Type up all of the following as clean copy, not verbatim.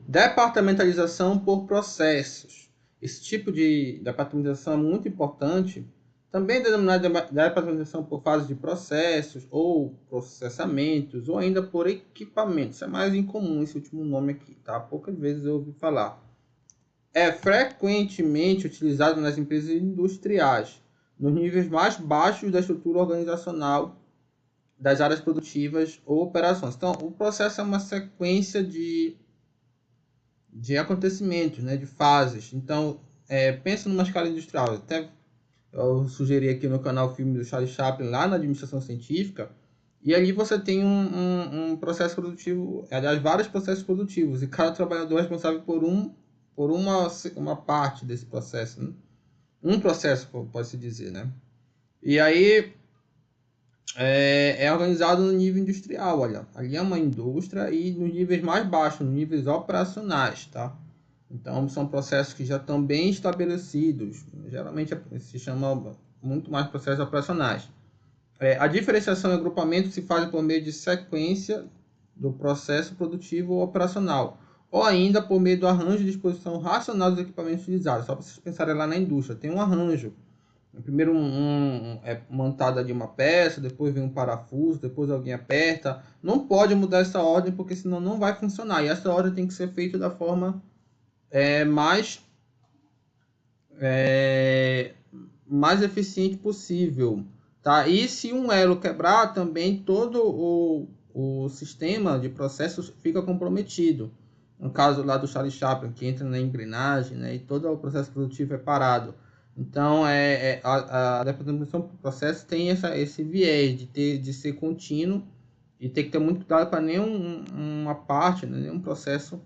Departamentalização por processos. Esse tipo de departamentalização é muito importante. Também denominada departamentalização por fase de processos, ou processamentos, ou ainda por equipamentos. É mais incomum esse último nome aqui, tá? Poucas vezes eu ouvi falar. É frequentemente utilizado nas empresas industriais, nos níveis mais baixos da estrutura organizacional das áreas produtivas ou operações. Então, o processo é uma sequência de acontecimentos, né, de fases. Então, pensa numa escala industrial. Até eu sugeri aqui no canal o filme do Charlie Chaplin, lá na administração científica, e ali você tem um processo produtivo, aliás, vários processos produtivos, e cada trabalhador é responsável por uma parte desse processo, né? Um processo, pode-se dizer, né? E aí é organizado no nível industrial, olha. Ali é uma indústria e nos níveis mais baixos, nos níveis operacionais, tá? Então, são processos que já estão bem estabelecidos. Geralmente se chama muito mais processos operacionais. A diferenciação e agrupamento se faz por meio de sequência do processo produtivo ou operacional, ou ainda por meio do arranjo de disposição racional dos equipamentos utilizados. Só para vocês pensarem lá na indústria, tem um arranjo. Primeiro é montada de uma peça, depois vem um parafuso, depois alguém aperta. Não pode mudar essa ordem, porque senão não vai funcionar. E essa ordem tem que ser feita da forma mais mais eficiente possível, tá? E se um elo quebrar, também todo o sistema de processos fica comprometido. No caso lá do Charlie Chaplin, que entra na engrenagem, né, e todo o processo produtivo é parado. Então, a departamentação do processo tem esse viés de ser contínuo e tem que ter muito cuidado para nenhuma parte, né, nenhum processo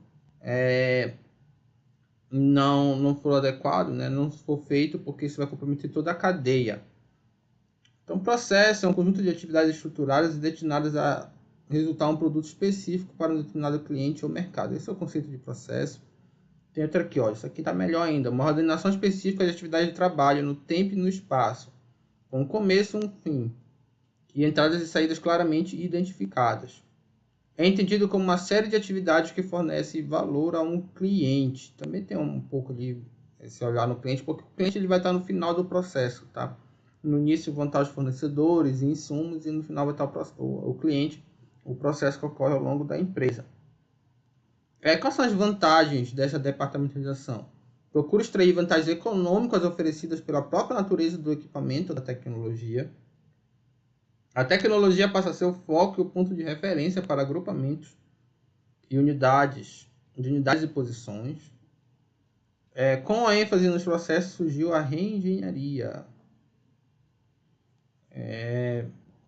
não for adequado, né, não for feito, porque isso vai comprometer toda a cadeia. Então, processo é um conjunto de atividades estruturadas e destinadas a resultar um produto específico para um determinado cliente ou mercado. Esse é o conceito de processo. Tem outro aqui, ó, isso aqui está melhor ainda. Uma ordenação específica de atividade de trabalho no tempo e no espaço, com um começo e um fim, e entradas e saídas claramente identificadas. É entendido como uma série de atividades que fornece valor a um cliente. Também tem um pouco de esse olhar no cliente, porque o cliente ele vai estar no final do processo, tá? No início vão estar os fornecedores e insumos, e no final vai estar o cliente, o processo que ocorre ao longo da empresa. Quais são as vantagens dessa departamentalização? Procura extrair vantagens econômicas oferecidas pela própria natureza do equipamento, da tecnologia. A tecnologia passa a ser o foco e o ponto de referência para agrupamentos e unidades e posições. Com a ênfase nos processos surgiu a reengenharia.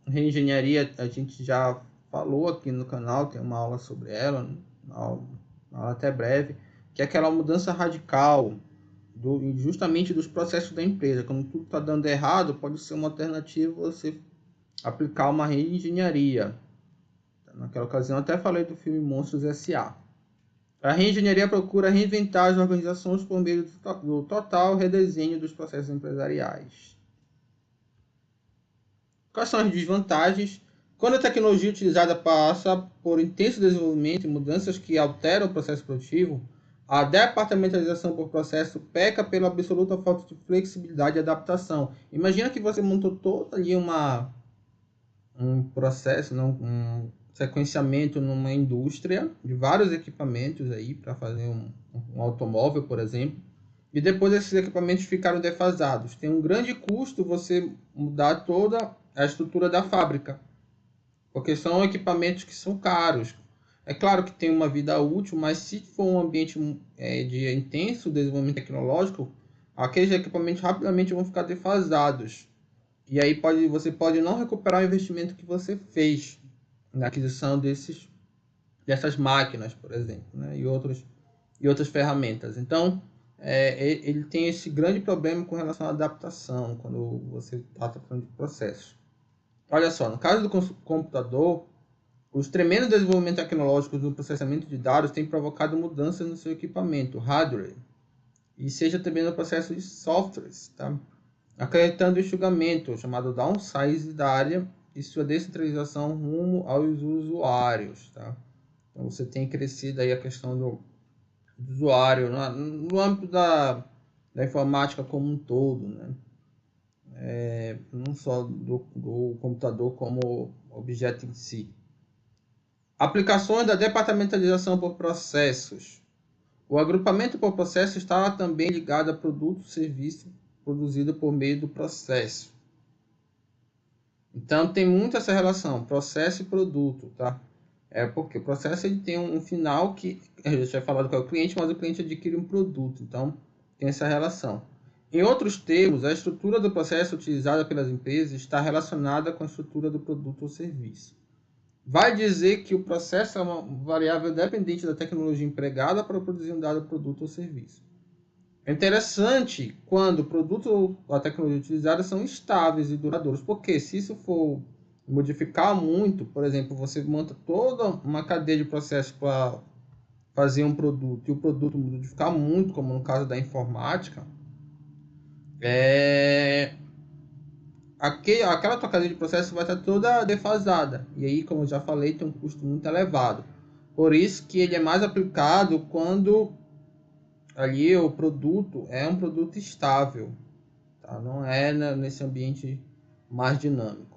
Reengenharia a gente já falou aqui no canal, tem uma aula sobre ela, uma aula até breve, que é aquela mudança radical justamente dos processos da empresa. Quando tudo está dando errado, pode ser uma alternativa você aplicar uma reengenharia. Naquela ocasião até falei do filme Monstros S.A. A reengenharia procura reinventar as organizações por meio do total redesenho dos processos empresariais. Quais são as desvantagens? Quando a tecnologia utilizada passa por intenso desenvolvimento e mudanças que alteram o processo produtivo, a departamentalização por processo peca pela absoluta falta de flexibilidade e adaptação. Imagina que você montou todo ali um processo, um sequenciamento numa indústria de vários equipamentos aí para fazer um automóvel, por exemplo, e depois esses equipamentos ficaram defasados. Tem um grande custo você mudar toda a estrutura da fábrica, porque são equipamentos que são caros. É claro que tem uma vida útil, mas se for um ambiente de intenso desenvolvimento tecnológico, aqueles equipamentos rapidamente vão ficar defasados. E aí você pode não recuperar o investimento que você fez na aquisição dessas máquinas, por exemplo, né? e outras ferramentas. Então, ele tem esse grande problema com relação à adaptação, quando você está tratando de processos. Olha só, no caso do computador, os tremendos desenvolvimentos tecnológicos no processamento de dados têm provocado mudanças no seu equipamento, hardware, e seja também no processo de softwares, tá? Acarretando o enxugamento, chamado downsize da área e sua descentralização rumo aos usuários, tá? Então você tem crescido aí a questão do usuário, no âmbito da informática como um todo, né? Não só do computador como objeto em si. Aplicações da departamentalização por processos. O agrupamento por processo está também ligado a produto ou serviço produzido por meio do processo. Então tem muito essa relação, processo e produto, tá? Porque o processo ele tem um final que a gente já falado com o cliente, mas o cliente adquire um produto, então tem essa relação. Em outros termos, a estrutura do processo utilizada pelas empresas está relacionada com a estrutura do produto ou serviço. Vai dizer que o processo é uma variável dependente da tecnologia empregada para produzir um dado produto ou serviço. É interessante quando o produto ou a tecnologia utilizada são estáveis e duradouros, porque se isso for modificar muito, por exemplo, você monta toda uma cadeia de processos para fazer um produto e o produto modificar muito, como no caso da informática, aquela tua cadeia de processo vai estar toda defasada. E aí, como eu já falei, tem um custo muito elevado. Por isso que ele é mais aplicado quando ali o produto é um produto estável, tá? Não é nesse ambiente mais dinâmico.